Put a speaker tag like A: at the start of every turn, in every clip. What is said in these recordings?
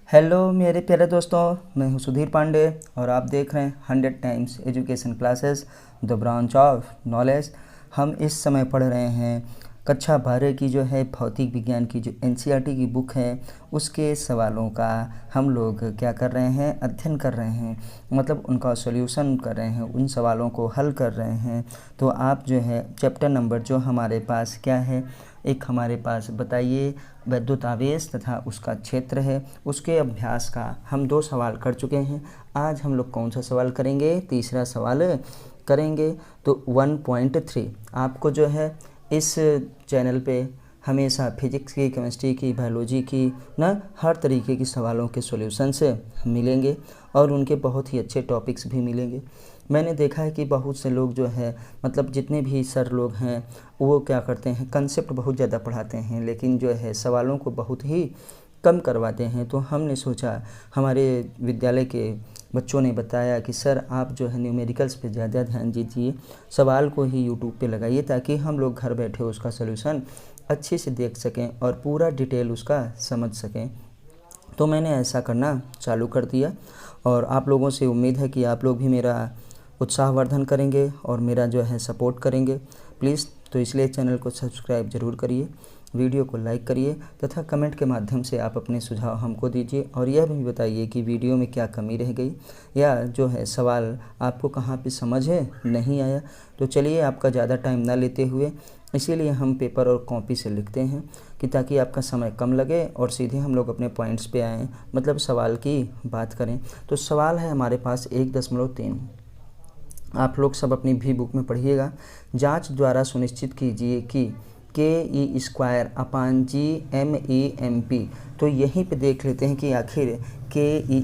A: Hello मेरे प्यारे दोस्तों, मैं हूं सुधीर पांडे और आप देख रहे हैं 100 times education classes the branch of knowledge. हम इस समय पढ़ रहे हैं कक्षा 12 की जो है भौतिक विज्ञान की जो एनसीईआरटी की बुक है उसके सवालों का हम लोग क्या कर रहे हैं, अध्ययन कर रहे हैं, मतलब उनका सॉल्यूशन कर रहे हैं, उन सवालों को हल कर रहे हैं। तो आप जो है चैप्टर नंबर जो हमारे पास क्या है, एक हमारे पास बताइए वैद्युत आवेश तथा उसका क्षेत्र है, उसके अभ्यास का हम 2 सवाल कर चुके हैं। आज हम लोग कौन सा सवाल करेंगे? तीसरा सवाल करेंगे। तो 1.3 आपको जो है इस चैनल पे हमेशा फिजिक्स की, केमिस्ट्री की, बायोलॉजी की ना हर तरीके की सवालों के सॉल्यूशंस मिलेंगे और उनके बहुत ही अच्छे टॉपिक्स भी मिलेंगे। मैंने देखा है कि बहुत से लोग जो है मतलब जितने भी सर लोग हैं वो क्या करते हैं, कंसेप्ट बहुत ज़्यादा पढ़ाते हैं लेकिन जो है सवालों को बहुत ही कम करवाते हैं। तो हमने सोचा, हमारे विद्यालय के बच्चों ने बताया कि सर आप जो है न्यूमेरिकल्स पे ज़्यादा ध्यान दीजिए, सवाल को ही यूट्यूब पे लगाइए ताकि हम लोग घर बैठे उसका सलूशन अच्छे से देख सकें और पूरा डिटेल उसका समझ सकें। तो मैंने ऐसा करना चालू कर दिया और आप लोगों से उम्मीद है कि आप लोग भी मेरा उत्साहवर्धन करेंगे और मेरा जो है सपोर्ट करेंगे प्लीज़। तो इसलिए चैनल को सब्सक्राइब ज़रूर करिए, वीडियो को लाइक करिए तथा कमेंट के माध्यम से आप अपने सुझाव हमको दीजिए और यह भी बताइए कि वीडियो में क्या कमी रह गई या जो है सवाल आपको कहाँ पे समझ है नहीं आया। तो चलिए आपका ज़्यादा टाइम ना लेते हुए इसीलिए हम पेपर और कॉपी से लिखते हैं कि ताकि आपका समय कम लगे और सीधे हम लोग अपने पॉइंट्स पे आएँ, मतलब सवाल की बात करें। तो सवाल है हमारे पास 1.3। आप लोग सब अपनी भी बुक में पढ़िएगा। जांच द्वारा सुनिश्चित कीजिए कि के.ई. अपान जी.एम.ई.एम.पी। तो यहीं पे देख लेते हैं कि आखिर के.ई.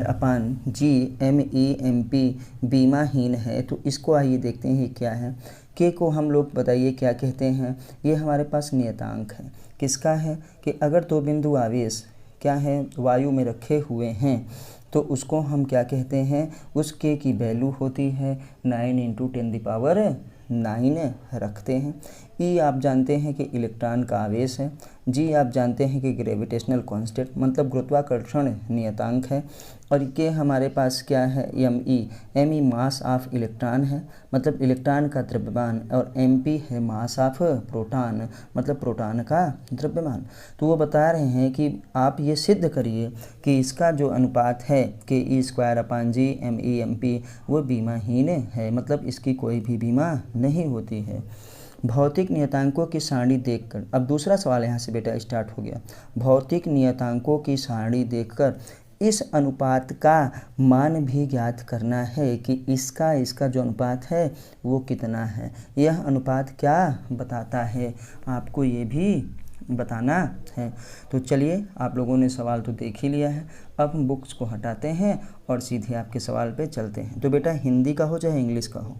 A: अपान जी.एम.ई.एम.पी बीमाहीन है। तो इसको आइए देखते हैं क्या है। के को हम लोग बताइए क्या कहते हैं। ये हमारे पास नियतांक है। किसका है कि अगर 2 बिंदु आवेश क्या है वायु में रखे हुए हैं तो उसको हम क्या कहते हैं, उस के की वैल्यू होती है 9 × 10⁹ रखते हैं। ई आप जानते हैं कि इलेक्ट्रॉन का आवेश है। जी आप जानते हैं कि ग्रेविटेशनल कांस्टेंट मतलब गुरुत्वाकर्षण नियतांक है। और ये हमारे पास क्या है, M E mass of electron है मतलब इलेक्ट्रॉन का द्रव्यमान, और एम पी है मास ऑफ प्रोटॉन मतलब प्रोटॉन का द्रव्यमान। तो वो बता रहे हैं कि आप ये सिद्ध करिए कि इसका जो अनुपात है के.ई. अपान जी.एम.ई.एम.पी वो बीमाहीन है, मतलब इसकी कोई भी बीमा नहीं होती है। भौतिक नियतांकों की सारणी देखकर, अब दूसरा सवाल यहाँ से बेटा स्टार्ट हो गया। भौतिक नियतांकों की सारणी देखकर इस अनुपात का मान भी ज्ञात करना है कि इसका जो अनुपात है वो कितना है। यह अनुपात क्या बताता है आपको ये भी बताना है। तो चलिए आप लोगों ने सवाल तो देख ही लिया है, अब हम बुक्स को हटाते हैं और सीधे आपके सवाल पे चलते हैं। तो बेटा हिंदी का हो चाहे इंग्लिश का हो,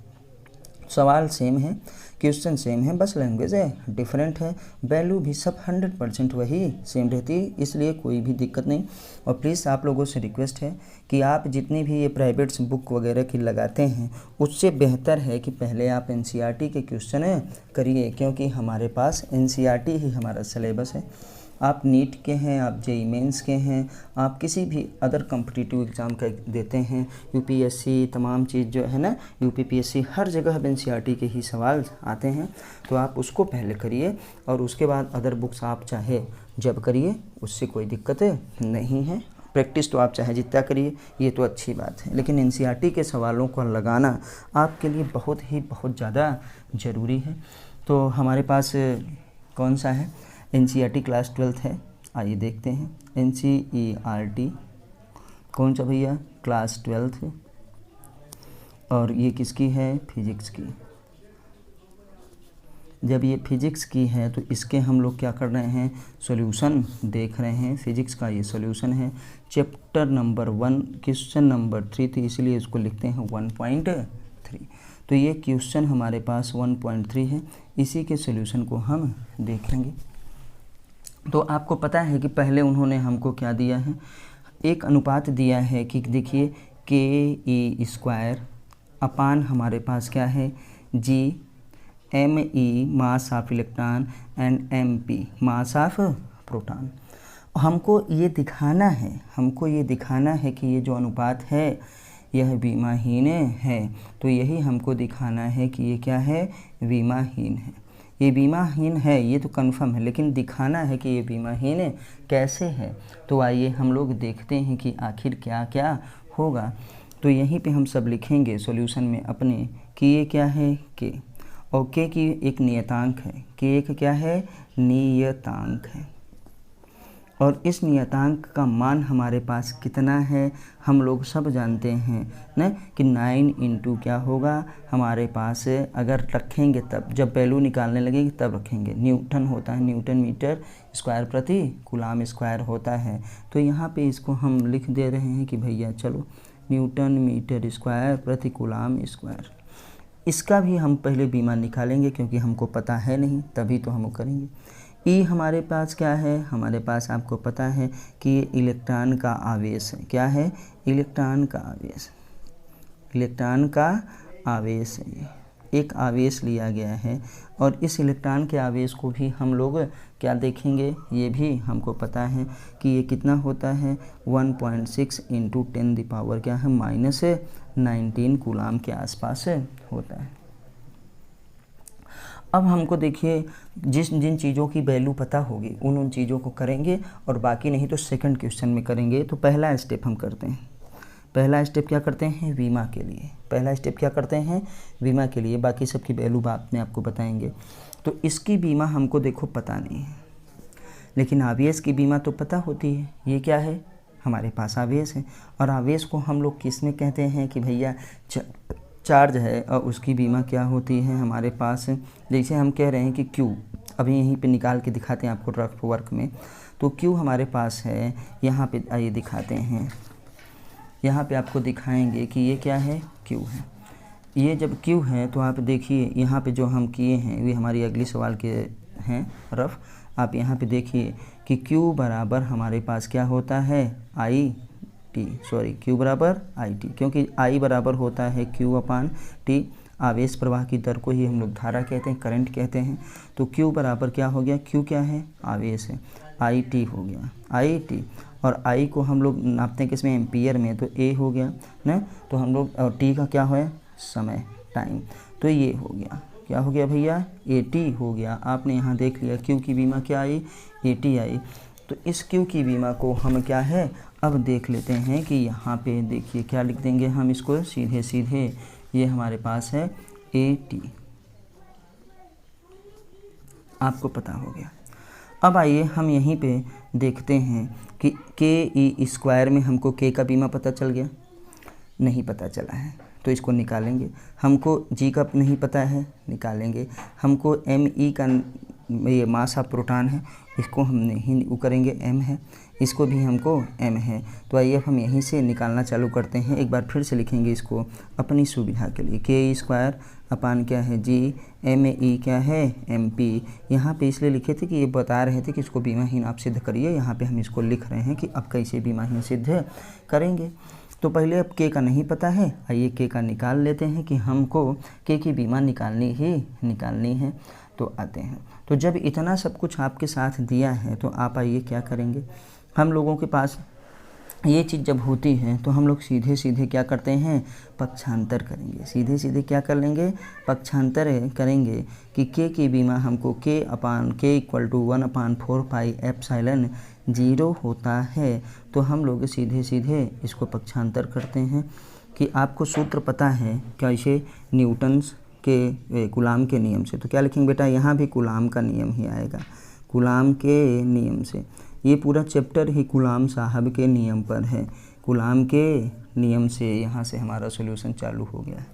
A: सवाल सेम है, क्वेश्चन सेम है, बस लैंग्वेज है डिफरेंट है, वैल्यू भी सब 100% वही सेम रहती है, इसलिए कोई भी दिक्कत नहीं। और प्लीज़ आप लोगों से रिक्वेस्ट है कि आप जितनी भी ये प्राइवेट्स बुक वगैरह की लगाते हैं उससे बेहतर है कि पहले आप एनसीईआरटी के क्वेश्चन करिए, क्योंकि हमारे पास एनसीईआरटी ही हमारा सिलेबस है। आप नीट के हैं, आप जेईई मेंस के हैं, आप किसी भी अदर कॉम्पिटिटिव एग्ज़ाम का देते हैं, यूपीएससी तमाम चीज़ जो है ना, यूपीपीएससी हर जगह एनसीईआरटी के ही सवाल आते हैं। तो आप उसको पहले करिए और उसके बाद अदर बुक्स आप चाहे जब करिए, उससे कोई दिक्कत नहीं है। प्रैक्टिस तो आप चाहे जितना करिए, ये तो अच्छी बात है, लेकिन एनसीईआरटी के सवालों को लगाना आपके लिए बहुत ज़्यादा ज़रूरी है। तो हमारे पास कौन सा है, एनसीईआरटी क्लास 12th है। आइए देखते हैं एनसीईआरटी कौन सा भैया, क्लास 12th, और ये किसकी है, फिजिक्स की। जब ये फिजिक्स की है तो इसके हम लोग क्या कर रहे हैं, सॉल्यूशन देख रहे हैं। फिजिक्स का ये सॉल्यूशन है, चैप्टर नंबर 1 क्वेश्चन नंबर 3 थी, इसलिए इसको लिखते हैं 1.3। तो ये क्वेश्चन हमारे पास 1.3 है, इसी के सॉल्यूशन को हम देखेंगे। तो आपको पता है कि पहले उन्होंने हमको क्या दिया है, एक अनुपात दिया है कि देखिए के.ई. अपान हमारे पास क्या है g m e. Mass of electron and m p. Mass of proton. हमको ये दिखाना है कि ये जो अनुपात है यह विमाहीन है। तो यही हमको दिखाना है कि ये क्या है, विमाहीन है। ये विमाहीन है, ये तो कन्फर्म है, लेकिन दिखाना है कि ये विमाहीन कैसे है। तो आइए हम लोग देखते हैं कि आखिर क्या क्या होगा। तो यहीं पे हम सब लिखेंगे सॉल्यूशन में अपने कि ये क्या है, के, और के की एक नियतांक है, के एक क्या है, नियतांक है। और इस नियतांक का मान हमारे पास कितना है, हम लोग सब जानते हैं ना कि 9 इंटू क्या होगा हमारे पास, अगर रखेंगे तब, जब वैल्यू निकालने लगेगी तब रखेंगे, न्यूटन होता है, न्यूटन मीटर स्क्वायर प्रति कूलाम स्क्वायर होता है। तो यहाँ पे इसको हम लिख दे रहे हैं कि भैया चलो न्यूटन मीटर स्क्वायर प्रति कूलाम स्क्वायर। इसका भी हम पहले बीमा निकालेंगे क्योंकि हमको पता है नहीं, तभी तो हम करेंगे। ई हमारे पास क्या है, हमारे पास आपको पता है कि ये इलेक्ट्रॉन का आवेश है। क्या है, इलेक्ट्रॉन का आवेश, इलेक्ट्रॉन का आवेश है। ये एक आवेश लिया गया है और इस इलेक्ट्रॉन के आवेश को भी हम लोग क्या देखेंगे, ये भी हमको पता है कि ये कितना होता है, 1.6 इंटू 10⁻, क्या है, -19 कूलाम के आसपास होता है। अब हमको देखिए जिन चीज़ों की वैल्यू पता होगी उन चीज़ों को करेंगे और बाकी नहीं तो सेकंड क्वेश्चन में करेंगे। तो पहला स्टेप हम करते हैं, पहला स्टेप क्या करते हैं, बीमा के लिए। पहला स्टेप क्या करते हैं, बीमा के लिए, बाकी सबकी वैल्यू बाद में आपको बताएंगे। तो इसकी बीमा हमको देखो पता नहीं है, लेकिन आवेश की बीमा तो पता होती है। ये क्या है, हमारे पास आवेश है, और आवेश को हम लोग किस में कहते हैं कि भैया चार्ज है, और उसकी बीमा क्या होती है हमारे पास, जैसे हम कह रहे हैं कि क्यू, अभी यहीं पे निकाल के दिखाते हैं आपको रफ वर्क में। तो क्यू हमारे पास है, यहाँ पे आइए दिखाते हैं, यहाँ पे आपको दिखाएंगे कि ये क्या है, क्यू है। ये जब क्यू है तो आप देखिए यहाँ पे जो हम किए हैं वे हमारी अगली सवाल के हैं रफ। आप यहाँ पे देखिए कि क्यू बराबर हमारे पास क्या होता है, आई टी, सॉरी क्यू बराबर आई टी, क्योंकि आई बराबर होता है क्यू अपान टी। आवेश प्रवाह की दर को ही हम लोग धारा कहते हैं, करंट कहते हैं। तो क्यू बराबर क्या हो गया, क्यू क्या है, आवेश है, आई टी हो गया, आई टी। और आई को हम लोग नापते हैं किसमें, एम्पियर में, तो ए हो गया ना। तो हम लोग, और टी का क्या है, समय, टाइम। तो ये हो गया, क्या हो गया भैया, ए टी हो गया। आपने यहाँ देख लिया क्यू की बीमा क्या आई, ए टी आई। तो इस क्यू की बीमा को हम क्या है, अब देख लेते हैं कि यहाँ पे देखिए क्या लिख देंगे हम इसको, सीधे सीधे ये हमारे पास है ए टी, आपको पता हो गया। अब आइए हम यहीं पे देखते हैं कि के ई स्क्वायर में हमको के का बीमा पता चल गया, नहीं पता चला है तो इसको निकालेंगे। हमको जी का नहीं पता है, निकालेंगे। हमको एम ई का, ये मास ऑफ प्रोटॉन है, इसको हम नहीं वो करेंगे, एम है, इसको भी हमको एम है। तो आइए हम यहीं से निकालना चालू करते हैं। एक बार फिर से लिखेंगे इसको अपनी सुविधा के लिए, के स्क्वायर अपान क्या है, जी, एम ई क्या है, एम पी। यहाँ पे इसलिए लिखे थे कि ये बता रहे थे कि इसको बीमाहीन आप सिद्ध करिए। यहाँ पे हम इसको लिख रहे हैं कि अब कैसे बीमाहीन सिद्ध करेंगे। तो पहले अब के का नहीं पता है, आइए के का निकाल लेते हैं कि हमको के की बीमा निकालनी है। तो आते हैं, तो जब इतना सब कुछ आपके साथ दिया है तो आप आइए क्या करेंगे, हम लोगों के पास ये चीज़ जब होती है तो हम लोग सीधे सीधे क्या करते हैं, पक्षांतर करेंगे। सीधे सीधे क्या कर लेंगे, पक्षांतर करेंगे कि के की बीमा हमको के अपान के इक्वल टू 1/4 पाई एप्सिलॉन 0 होता है। तो हम लोग सीधे सीधे इसको पक्षांतर करते हैं कि आपको सूत्र पता है कैसे, न्यूटन्स के कूलाम के नियम से। तो क्या लिखेंगे बेटा, यहाँ भी कूलाम का नियम ही आएगा, कूलाम के नियम से। ये पूरा चैप्टर ही कूलाम साहब के नियम पर है, कूलाम के नियम से यहाँ से हमारा सॉल्यूशन चालू हो गया है।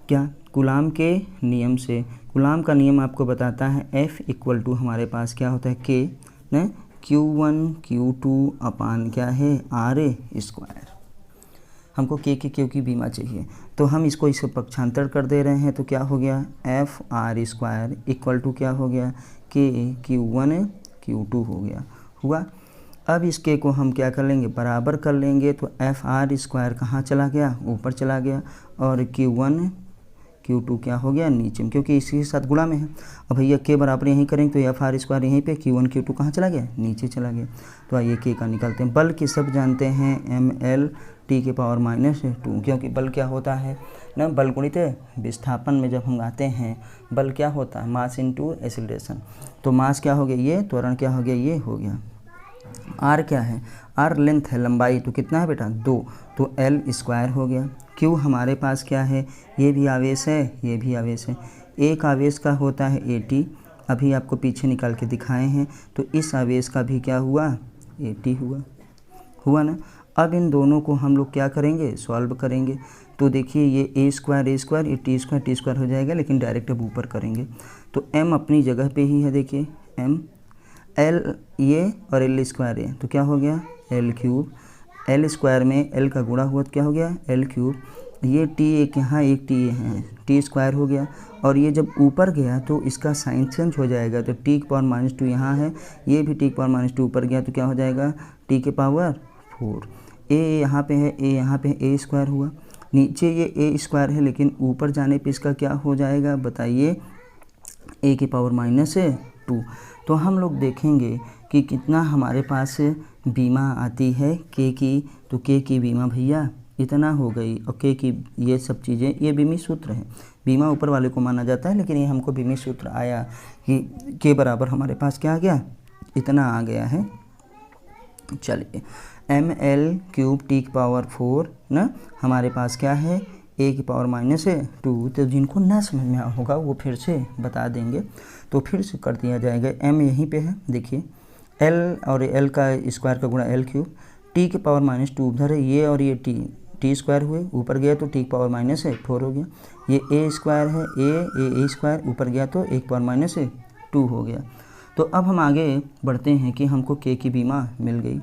A: क्या, कूलाम के नियम से। कूलाम का नियम आपको बताता है F इक्वल टू हमारे पास क्या होता है, के न Q1 Q2 अपान क्या है, R स्क्वायर। हमको के क्यू की बीमा चाहिए तो हम इसको इसे पक्षांतर कर दे रहे हैं। तो क्या हो गया, F R square equal to क्या हो गया, के Q1 Q2 हो गया, हुआ। अब इस के को हम क्या कर लेंगे, बराबर कर लेंगे। तो एफ आर स्क्वायर कहाँ चला गया, ऊपर चला गया, और Q2 क्या हो गया नीचे में, क्योंकि इसी के साथ गुणा में है। अब भैया K बराबर यहीं करेंगे तो एफ आर स्क्वायर यहीं पे, Q1 Q2 कहाँ चला गया, नीचे चला गया। तो आइए K का निकालते हैं। बल की सब जानते हैं ml T⁻², क्योंकि बल क्या होता है ना, बल गुणित विस्थापन में जब हम आते हैं बल क्या होता है, मास इंटू एक्सीलरेशन। तो मास क्या हो गया ये, त्वरण क्या हो गया ये हो गया। आर क्या है, आर लेंथ है, लंबाई, तो कितना है बेटा 2, तो एल स्क्वायर हो गया। क्यू हमारे पास क्या है, ये भी आवेश है ये भी आवेश है। एक आवेश का होता है AT, अभी आपको पीछे निकाल के दिखाए हैं। तो इस आवेश का भी क्या हुआ, AT हुआ ना। अब इन दोनों को हम लोग क्या करेंगे, सॉल्व करेंगे। तो देखिए ये A स्क्वायर ये T स्क्वायर हो जाएगा, लेकिन डायरेक्ट अब ऊपर करेंगे। तो M अपनी जगह पे ही है, देखिए M, L ये और L स्क्वायर ये, तो क्या हो गया L3। L स्क्वायर में L का गुणा हुआ तो क्या हो गया L3। ये T एक यहाँ एक T ये है, T स्क्वायर हो गया। और ये जब ऊपर गया तो इसका साइन चेंज हो जाएगा, तो T⁻² यहाँ है, ये भी T⁻² ऊपर गया तो क्या हो जाएगा T⁻4। A यहाँ पे है, A यहाँ पे है, A स्क्वायर हुआ। नीचे ये A स्क्वायर है, लेकिन ऊपर जाने पे इसका क्या हो जाएगा बताइए, A⁻²। तो हम लोग देखेंगे कि कितना हमारे पास बीमा आती है K की। तो K की बीमा भैया इतना हो गई, और K की ये सब चीज़ें, ये बीमी सूत्र है। बीमा ऊपर वाले को माना जाता है, लेकिन ये हमको बीमी सूत्र आया कि K बराबर हमारे पास क्या आ गया, इतना आ गया है। चलिए ml³ T⁻4 ना हमारे पास क्या है A⁻²। तो जिनको ना समझ में होगा वो फिर से बता देंगे, तो फिर से कर दिया जाएगा। M यहीं पे है, देखिए L और L का स्क्वायर का गुणा L3, T⁻² उधर है, ये और ये T स्क्वायर हुए, ऊपर गया तो T⁻4 हो गया। ये A स्क्वायर है, A स्क्वायर ऊपर गया तो A⁻² हो गया। तो अब हम आगे बढ़ते हैं कि हमको K की बीमा मिल गई,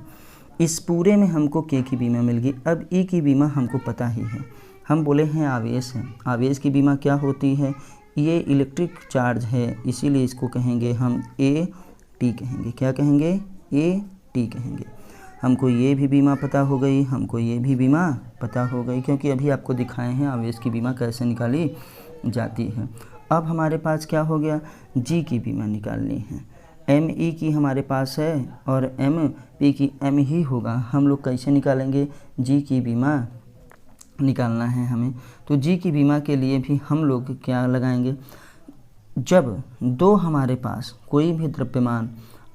A: इस पूरे में हमको K की बीमा मिल गई। अब E की बीमा हमको पता ही है, हम बोले हैं आवेश है, आवेश की बीमा क्या होती है, ये इलेक्ट्रिक चार्ज है, इसीलिए इसको कहेंगे हम AT कहेंगे। क्या कहेंगे, AT कहेंगे। हमको ये भी बीमा पता हो गई, हमको ये भी बीमा पता हो गई, क्योंकि अभी आपको दिखाए हैं आवेश की बीमा कैसे निकाली जाती है। अब हमारे पास क्या हो गया, G की बीमा निकालनी है। ME की हमारे पास है और MP की M ही होगा। हम लोग कैसे निकालेंगे, G की बीमा निकालना है हमें। तो G की बीमा के लिए भी हम लोग क्या लगाएंगे, जब दो हमारे पास कोई भी द्रव्यमान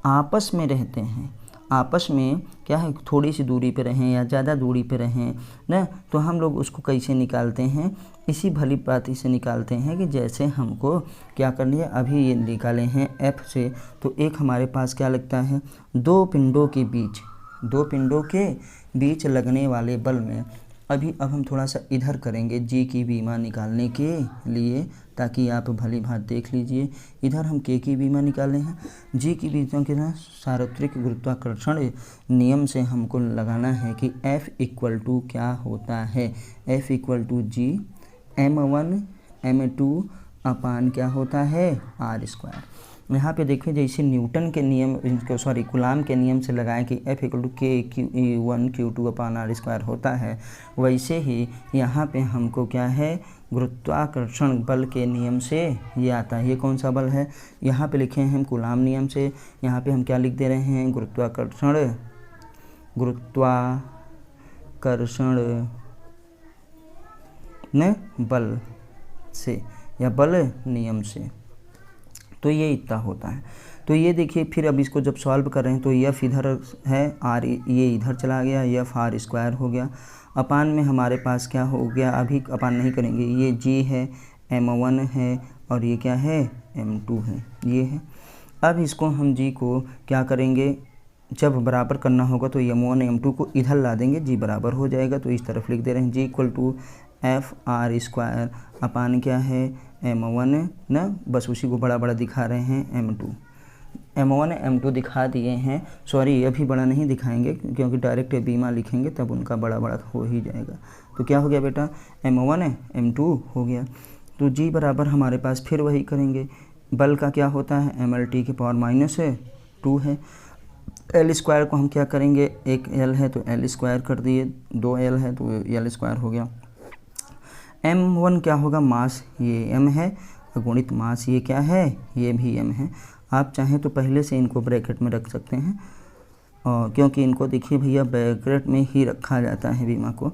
A: आपस में रहते हैं, आपस में क्या है थोड़ी सी दूरी पे रहें या ज़्यादा दूरी पे रहें ना, तो हम लोग उसको कैसे निकालते हैं, इसी भली बाती से निकालते हैं कि जैसे हमको क्या कर लिया, अभी ये निकाले हैं F से। तो एक हमारे पास क्या लगता है, दो पिंडों के बीच लगने वाले बल में। अब हम थोड़ा सा इधर करेंगे G की बीमा निकालने के लिए, ताकि आप भली भात देख लीजिए। इधर हम K की बीमा निकाले हैं, G की बीमा के ना सार्वत्रिक गुरुत्वाकर्षण नियम से हमको लगाना है कि F इक्वल टू क्या होता है, F equal to G m1 m2 upon क्या होता है R स्क्वायर। यहाँ पे देखिए जैसे न्यूटन के नियम कूलाम के नियम से लगाएं कि F equal to K1 Q2 upon R square होता है, वैसे ही यहाँ पे हमको क्या है गुरुत्वाकर्षण बल के नियम से ये आता है। ये कौन सा बल है, यहाँ पे लिखे हैं हम कूलाम नियम से, यहाँ पे हम क्या लिख दे रहे हैं गुरुत्वाकर्षण न बल से या बल नियम से। तो ये इतना होता है। तो ये देखिए फिर अब इसको जब सॉल्व कर रहे हैं तो F इधर है, R ये इधर चला गया, F R स्क्वायर हो गया। अपान में हमारे पास क्या हो गया, अभी अपान नहीं करेंगे, ये G है, m1 है और ये क्या है m2 है, ये है। अब इसको हम G को क्या करेंगे, जब बराबर करना होगा तो m1 m2 को इधर ला देंगे, G बराबर हो जाएगा। तो इस तरफ लिख दे रहे हैं G equal to F R square upon क्या है m1 ना, बस उसी को बड़ा बड़ा दिखा रहे हैं m1 m2 दिखा दिए हैं, सॉरी अभी बड़ा नहीं दिखाएंगे क्योंकि डायरेक्ट बीमा लिखेंगे तब उनका बड़ा बड़ा हो ही जाएगा। तो क्या हो गया बेटा m1 m2 हो गया। तो G बराबर हमारे पास फिर वही करेंगे, बल का क्या होता है ml⁻² है। L स्क्वायर को हम क्या करेंगे, एक L है तो L स्क्वायर कर दिए, 2L है तो L स्क्वायर हो गया। m1 क्या होगा, मास ये m है, गुणित मास ये क्या है, ये भी m है। आप चाहें तो पहले से इनको ब्रैकेट में रख सकते हैं, क्योंकि इनको देखिए भैया ब्रैकेट में ही रखा जाता है बीमा को।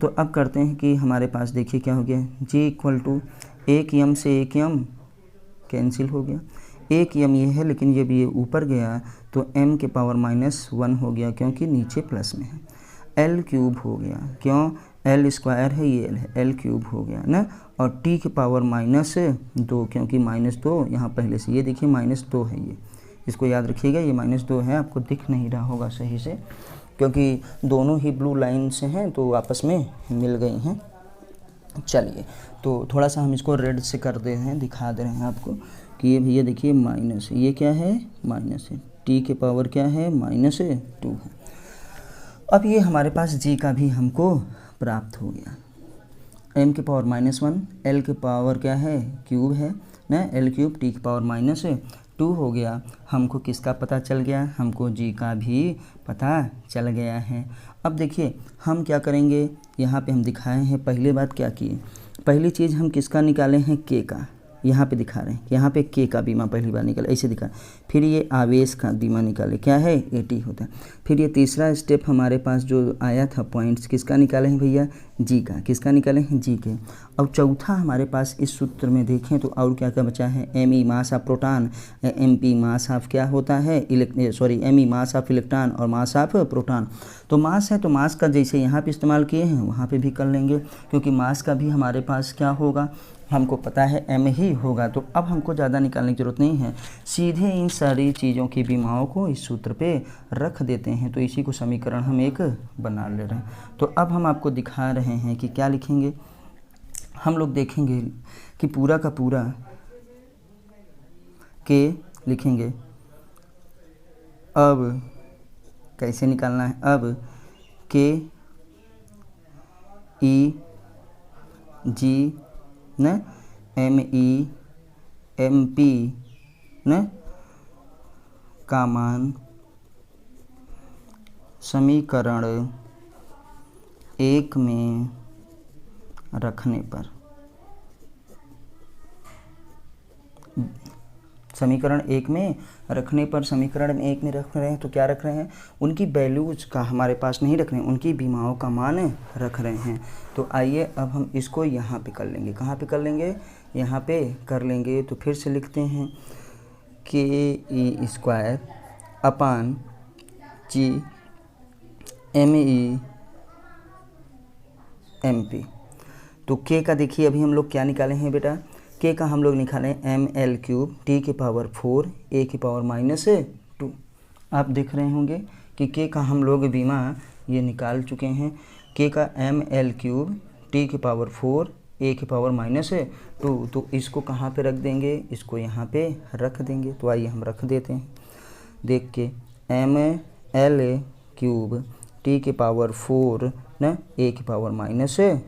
A: तो अब करते हैं कि हमारे पास देखिए क्या हो गया, g इक्वल टू एक m से एक m कैंसिल हो गया, एक m ये है लेकिन जब ये ऊपर गया तो m के पावर -1 हो गया क्योंकि नीचे प्लस में है, l क्यूब हो गया, क्यों, l स्क्वायर है ये l है, l क्यूब हो गया ना, और t के पावर -2 क्योंकि -2 यहाँ पहले से, ये देखिए -2 है, ये इसको याद रखिएगा, ये -2 है, आपको दिख नहीं रहा होगा सही से क्योंकि दोनों ही ब्लू लाइन से हैं तो आपस में मिल गई हैं। चलिए तो थोड़ा सा हम इसको रेड से कर दे रहे हैं, दिखा दे रहे हैं आपको कि ये भैया देखिए माइनस, ये क्या है, माइनस है, t के पावर क्या है, -2 है। अब ये हमारे पास g का भी हमको प्राप्त हो गया, m के पावर -1, l के पावर क्या है, क्यूब है ना, l क्यूब, t के पावर -2 हो गया। हमको किसका पता चल गया, हमको g का भी पता चल गया है। अब देखिए हम क्या करेंगे, यहाँ पे हम दिखाए हैं, पहले बात क्या किए, पहली चीज़ हम किसका निकाले हैं, k का, यहाँ पे दिखा रहे हैं, यहाँ पे k का बीमा पहली बार निकाले, ऐसे दिखा, फिर ये आवेश का बीमा निकाले, क्या है, AT होता है। फिर ये तीसरा स्टेप हमारे पास जो आया था पॉइंट्स, किसका निकाले हैं भैया, g का, किसका निकाले हैं, g के। अब चौथा हमारे पास इस सूत्र में देखें तो और क्या क्या बचा है, Me mass of proton, MP mass of क्या होता है, Me मास ऑफ इलेक्ट्रॉन और मास ऑफ प्रोटॉन। तो मास है तो मास का जैसे यहाँ पे इस्तेमाल किए हैं वहाँ पे भी कर लेंगे, क्योंकि मास का भी हमारे पास क्या होगा, हमको पता है m ही होगा। तो अब हमको ज़्यादा निकालने की ज़रूरत नहीं है, सीधे इन सारी चीज़ों की बीमाओं को इस सूत्र पे रख देते हैं, तो इसी को समीकरण हम एक बना ले रहे हैं। तो अब हम आपको दिखा रहे हैं कि क्या लिखेंगे, हम लोग देखेंगे कि पूरा का पूरा के लिखेंगे। अब कैसे निकालना है, अब के ई जी न ME MP न का मान समीकरण 1 में रखने पर, समीकरण 1 में रखने पर, समीकरण 1 में रख रहे हैं तो क्या रख रहे हैं, उनकी वैल्यूज का हमारे पास नहीं रख रहे हैं, उनकी बीमाओं का मान रख रहे हैं। तो आइए अब हम इसको यहाँ पे कर लेंगे, कहाँ पे कर लेंगे, यहाँ पे कर लेंगे। तो फिर से लिखते हैं ke² अपान g ME MP। तो k का देखिए अभी हम लोग क्या निकाले हैं बेटा, k का हम लोग निकाले ML³ t के पावर 4 a के पावर -2। आप देख रहे होंगे कि k का हम लोग बीमा ये निकाल चुके हैं, k का ML³ t के पावर 4 a के पावर -2। तो इसको कहाँ पे रख देंगे, इसको यहाँ पे रख देंगे। तो आइए हम रख देते हैं, देख के ML³ t के पावर 4 न a के पावर -2,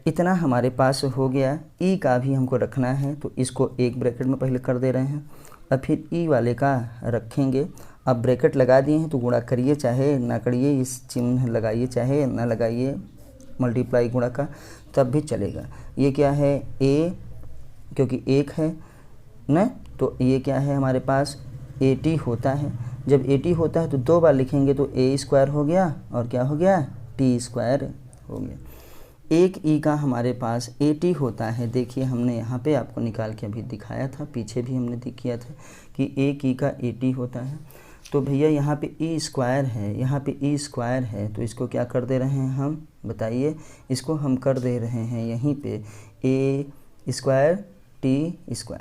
A: इतना हमारे पास हो गया। ई का भी हमको रखना है तो इसको एक ब्रैकेट में पहले कर दे रहे हैं, अब फिर ई वाले का रखेंगे। अब ब्रैकेट लगा दिए हैं तो गुणा करिए चाहे ना करिए, इस चिन्ह लगाइए चाहे ना लगाइए, मल्टीप्लाई गुणा का तब भी चलेगा। ये क्या है, ए, क्योंकि एक है न, तो ये क्या है हमारे पास AT होता है। जब AT होता है तो दो बार लिखेंगे तो A² हो गया और क्या हो गया, T² हो गया। एक ई का हमारे पास AT होता है, देखिए हमने यहाँ पे आपको निकाल के अभी दिखाया था, पीछे भी हमने किया था कि एक ई का AT होता है। तो भैया यहाँ पे E² है, यहाँ पे E² है, तो इसको क्या कर दे रहे हैं हम, बताइए, इसको हम कर दे रहे हैं यहीं पे A² T²,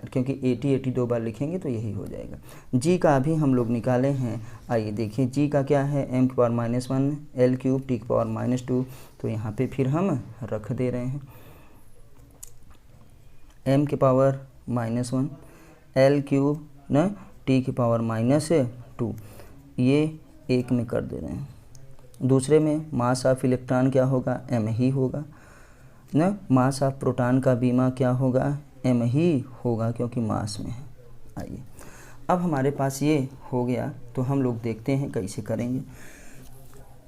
A: क्योंकि AT दो बार लिखेंगे तो यही हो जाएगा। G का भी हम लोग निकाले हैं, आइए देखिए G का क्या है, M के पावर -1 L³ T के पावर -2। तो यहाँ पे फिर हम रख दे रहे हैं M के पावर -1 L³ न T के पावर -2, ये एक में कर दे रहे हैं। दूसरे में मास ऑफ इलेक्ट्रॉन क्या होगा, M ही होगा न, मास ऑफ प्रोटॉन का बीमा क्या होगा, M ही होगा क्योंकि मास में है। आइए अब हमारे पास ये हो गया, तो हम लोग देखते हैं कैसे करेंगे।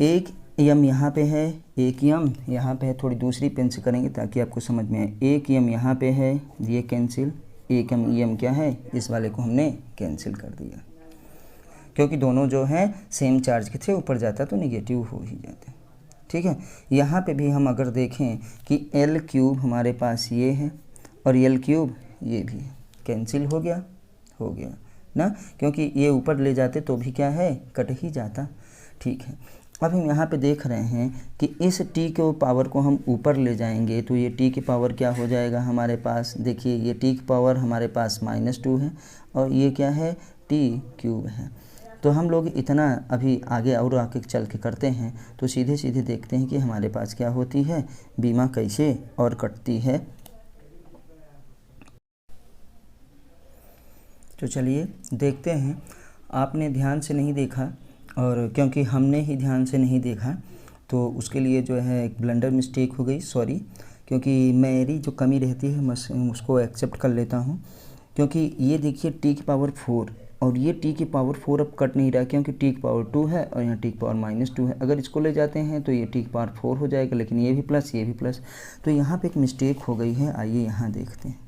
A: एक यम यहाँ पे है, एक यम यहाँ पे है, थोड़ी दूसरी पेन से करेंगे ताकि आपको समझ में आए। एक यम यहाँ पे है, ये कैंसिल, एक यम क्या है, इस वाले को हमने कैंसिल कर दिया क्योंकि दोनों जो हैं सेम चार्ज के थे, ऊपर जाता तो निगेटिव हो ही जाते। ठीक है, यहाँ पे भी हम अगर देखें कि एल क्यूब हमारे पास ये है और एल क्यूब ये भी है, कैंसिल हो गया ना, क्योंकि ये ऊपर ले जाते तो भी क्या है, कट ही जाता। ठीक है, अब हम यहाँ पे देख रहे हैं कि इस t के पावर को हम ऊपर ले जाएंगे तो ये t की पावर क्या हो जाएगा हमारे पास, देखिए ये t की पावर हमारे पास -2 है और ये क्या है, t क्यूब है। तो हम लोग इतना अभी आगे और आगे चल के करते हैं तो सीधे सीधे देखते हैं कि हमारे पास क्या होती है, बीमा कैसे और कटती है। तो चलिए देखते हैं। आपने ध्यान से नहीं देखा और क्योंकि हमने ही ध्यान से नहीं देखा तो उसके लिए जो है एक ब्लंडर मिस्टेक हो गई, सॉरी, क्योंकि मेरी जो कमी रहती है मैं उसको एक्सेप्ट कर लेता हूँ। क्योंकि ये देखिए t की पावर 4 और ये t की पावर 4 अब कट नहीं रहा क्योंकि t की पावर 2 है और यहाँ t की पावर -2 है। अगर इसको ले जाते हैं तो ये t की पावर 4 हो जाएगा, लेकिन ये भी प्लस ये भी प्लस, तो यहाँ पे एक मिस्टेक हो गई है। आइए यहाँ देखते हैं,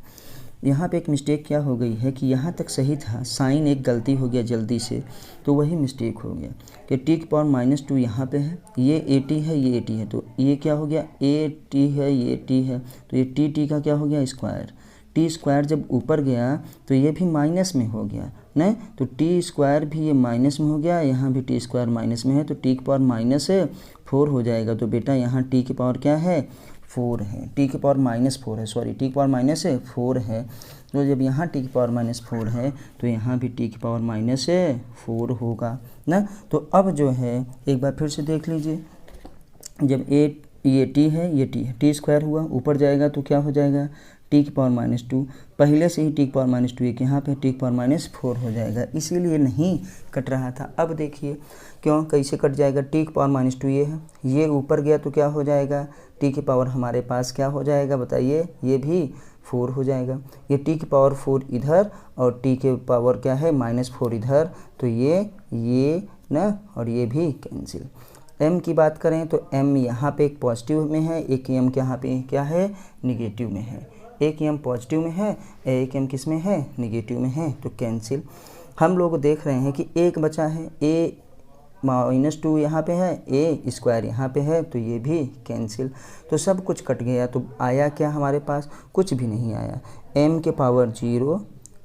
A: यहाँ पे एक मिस्टेक क्या हो गई है कि यहाँ तक सही था, साइन एक गलती हो गया जल्दी से, तो वही मिस्टेक हो गया कि t की पावर -2 यहाँ पे है, ये at है, ये at है, तो ये क्या हो गया, at है, ये t है, तो ये t का क्या हो गया, स्क्वायर। टी स्क्वायर जब ऊपर गया तो ये भी माइनस में हो गया ना, तो टी स्क्वायर भी ये माइनस में हो गया, यहाँ भी टी स्क्वायर माइनस में है, तो टी की पावर -4 हो जाएगा। तो बेटा यहाँ टी की पावर क्या है, 4 है, टी की पावर -4 है, सॉरी टी की पावर -4 है। तो जब यहाँ टी की पावर -4 है तो यहाँ भी टी की पावर -4 होगा ना। तो अब जो है एक बार फिर से देख लीजिए, जब ये टी है, ये टी है, टी स्क्वायर हुआ, ऊपर जाएगा तो क्या हो जाएगा, टी की पावर -2, पहले से ही टी की पावर -2 एक यहाँ पे टी की पावर -4 हो जाएगा, इसीलिए नहीं कट रहा था। अब देखिए क्यों, कैसे कट जाएगा, टी की पावर -2 ये है, ये ऊपर गया तो क्या हो जाएगा, टी की पावर हमारे पास क्या हो जाएगा बताइए, ये भी 4 हो जाएगा। ये टी की पावर 4 इधर और टी के पावर क्या है -4 इधर, तो ये ना और ये भी कैंसिल। m की बात करें तो m यहाँ पे एक पॉजिटिव में है, एक m यहाँ पे क्या है, निगेटिव में है, एक m पॉजिटिव में है, एक m किस में है, निगेटिव में है, तो कैंसिल। हम लोग देख रहे हैं कि एक बचा है, a -2 यहाँ पे है, a स्क्वायर यहाँ पे है, तो ये भी कैंसिल। तो सब कुछ कट गया, तो आया क्या हमारे पास, कुछ भी नहीं आया। m के पावर 0,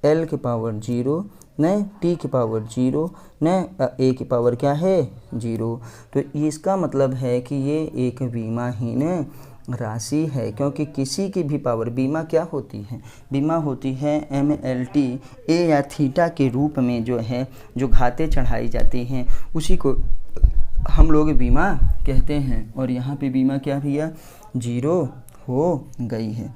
A: l के पावर 0 न, t की पावर 0 न, a की पावर क्या है, 0। तो इसका मतलब है कि ये एक बीमाहीन राशि है, क्योंकि किसी की भी पावर, बीमा क्या होती है, बीमा होती है MLT a या थीटा के रूप में जो है, जो घातें चढ़ाई जाती हैं उसी को हम लोग बीमा कहते हैं। और यहाँ पे बीमा क्या भैया, 0 हो गई है।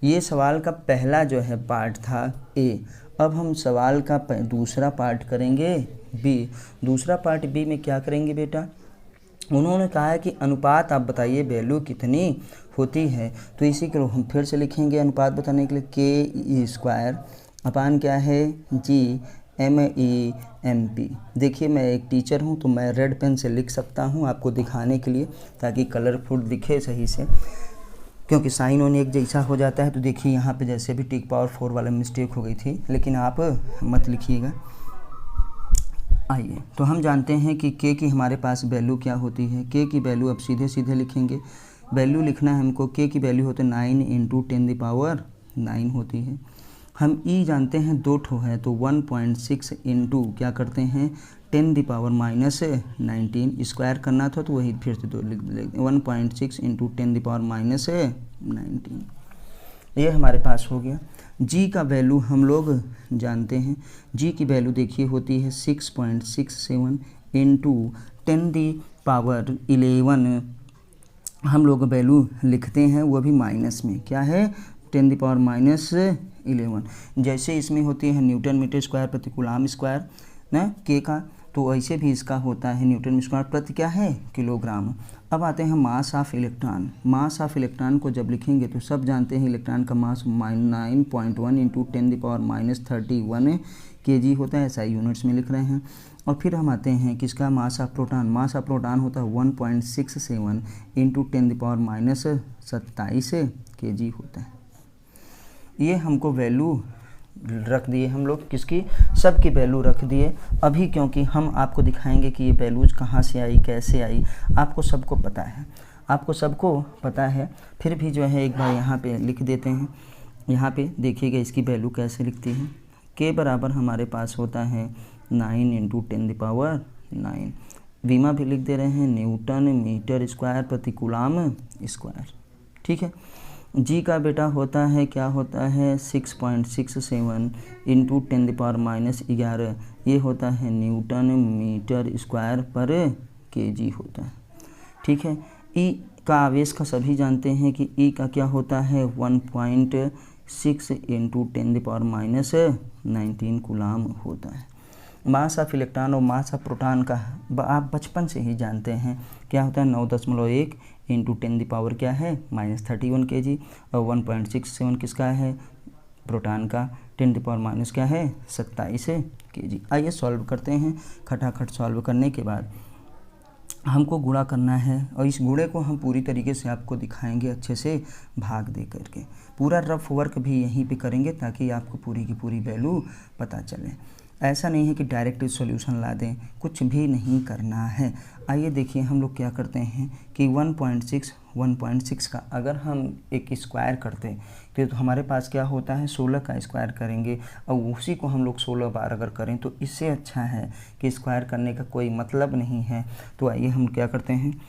A: ये सवाल का पहला जो है पार्ट था A। अब हम सवाल का दूसरा पार्ट करेंगे B। दूसरा पार्ट B में क्या करेंगे बेटा, उन्होंने कहा है कि अनुपात आप बताइए वैल्यू कितनी होती है, तो इसी को हम फिर से लिखेंगे अनुपात बताने के लिए, के स्क्वायर अपान क्या है, GMEMP। देखिए मैं एक टीचर हूँ तो मैं रेड पेन से लिख सकता हूँ आपको दिखाने के लिए, ताकि कलरफुल दिखे सही से, क्योंकि साइन ऑन एक जैसा हो जाता है। तो देखिए यहाँ पे जैसे भी टी की पावर 4 वाला मिस्टेक हो गई थी, लेकिन आप मत लिखिएगा। आइए, तो हम जानते हैं कि k की हमारे पास वैल्यू क्या होती है। k की वैल्यू अब सीधे सीधे लिखेंगे, वैल्यू लिखना है हमको। k की वैल्यू होती है 9 × 10⁻9 होती है। हम e जानते हैं 2 ठो है, तो 1.6 इंटू क्या करते हैं 10⁻−19 स्क्वायर करना था, तो वही फिर से 2 लिख 1.6 इंटू 10⁻−19 ये हमारे पास हो गया। g का वैल्यू हम लोग जानते हैं, g की वैल्यू देखिए होती है 6.67 इंटू 10⁻11 हम लोग वैल्यू लिखते हैं, वो भी माइनस में, क्या है 10⁻11। जैसे इसमें होती है न्यूटन मीटर स्क्वायर प्रति कूलम स्क्वायर ना k का, तो ऐसे भी इसका होता है न्यूटन स्क्वायर प्रति क्या है किलोग्राम। अब आते हैं मास of electron. Mass of electron को जब लिखेंगे तो सब जानते हैं इलेक्ट्रॉन का मास 9.1 इंटू 10⁻31 kg होता है, ऐसा यूनिट्स में लिख रहे हैं। और फिर हम आते हैं किसका मास of proton. Mass of proton होता है 1.67 इंटू 10⁻27 kg होता है। ये हमको वैल्यू रख दिए हम लोग, किसकी, सब की वैल्यू रख दिए अभी, क्योंकि हम आपको दिखाएंगे कि ये वैल्यूज कहाँ से आई, कैसे आई, आपको सबको पता है, आपको सबको पता है। फिर भी जो है एक बार यहाँ पे लिख देते हैं। यहाँ पे देखिएगा इसकी वैल्यू कैसे लिखती है। के बराबर हमारे पास होता है 9 इंटू 10⁻9। वीमा भी लिख दे रहे हैं न्यूटन मीटर स्क्वायर प्रति कूलम स्क्वायर, ठीक है। जी का बेटा होता है क्या होता है 6.67 इंटू 10⁻11, ये होता है न्यूटन मीटर स्क्वायर पर केजी होता है, ठीक है। ई का आवेश का सभी जानते हैं कि ई का क्या होता है 1.6 इंटू 10⁻19 कूलम होता है। मास ऑफ इलेक्ट्रॉन और मास ऑफ प्रोटॉन का आप बचपन से ही जानते हैं क्या होता है 9.1 इंटू 10 क्या है -31 kg, और 1.67 किसका है प्रोटॉन का 10 क्या है 27 kg। आइए सॉल्व करते हैं। खटाखट सॉल्व करने के बाद हमको गुणा करना है, और इस गुणे को हम पूरी तरीके से आपको दिखाएंगे अच्छे से भाग दे करके। पूरा रफ वर्क भी यहीं पे करेंगे ताकि आपको पूरी की पूरी वैल्यू पता चले। ऐसा नहीं है कि डायरेक्ट सॉल्यूशन ला दें, कुछ भी नहीं करना है। आइए देखिए हम लोग क्या करते हैं कि 1.6 का अगर हम एक स्क्वायर करते तो हमारे पास क्या होता है 16 का स्क्वायर करेंगे, और उसी को हम लोग 16 बार अगर करें तो इससे अच्छा है कि स्क्वायर करने का कोई मतलब नहीं है। तो आइए हम क्या करते हैं,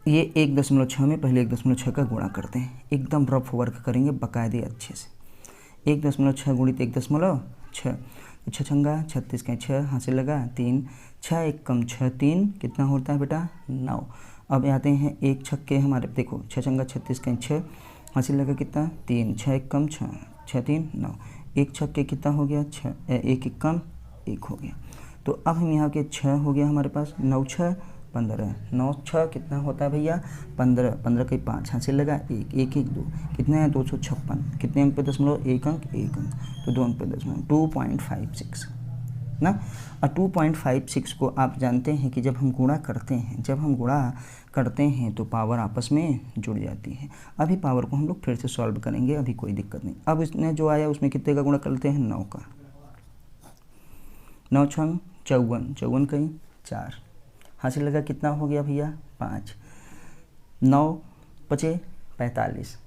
A: ये 1.6 में पहले 1.6 का गुणा करते हैं। एकदम रफ वर्क करेंगे बाकायदे अच्छे से। 1.6 गुणित 1.6 6 छंगा 36 का 6 हाथ से लगा 3 6 1 कम 6 3 कितना होता है बेटा 9। अब आते हैं एक छक्के हमारे, देखो 6 छंगा 36 का 6 हाथ से लगा कितना 3 6 1 कम 6 6 3 9। एक छक्के कितना हो गया 6 1 1 कम 1 हो गया। तो अब हम यहाँ के 6 हो गया हमारे पास 9 6 15 9 6 कितना होता है भैया 15 15 के 5 हाथ से लगा 1 1 1 2 कितना है 256। कितने अंक पे दशमलव 1 अंक 1 अंक, तो 2 अंक पे दशमलव 2.56 ना। और 2.56 को आप जानते हैं कि जब हम गुणा करते हैं तो पावर आपस में जुड़ जाती है। अभी पावर को हम लोग फिर से सॉल्व करेंगे, अभी कोई दिक्कत नहीं। अब इसने जो आया उसमें कितने का गुणा कर लेते हैं 9 का। 9 छंग 54 54 कहीं 4 हासिल लगा कितना हो गया भैया 5 9 5 45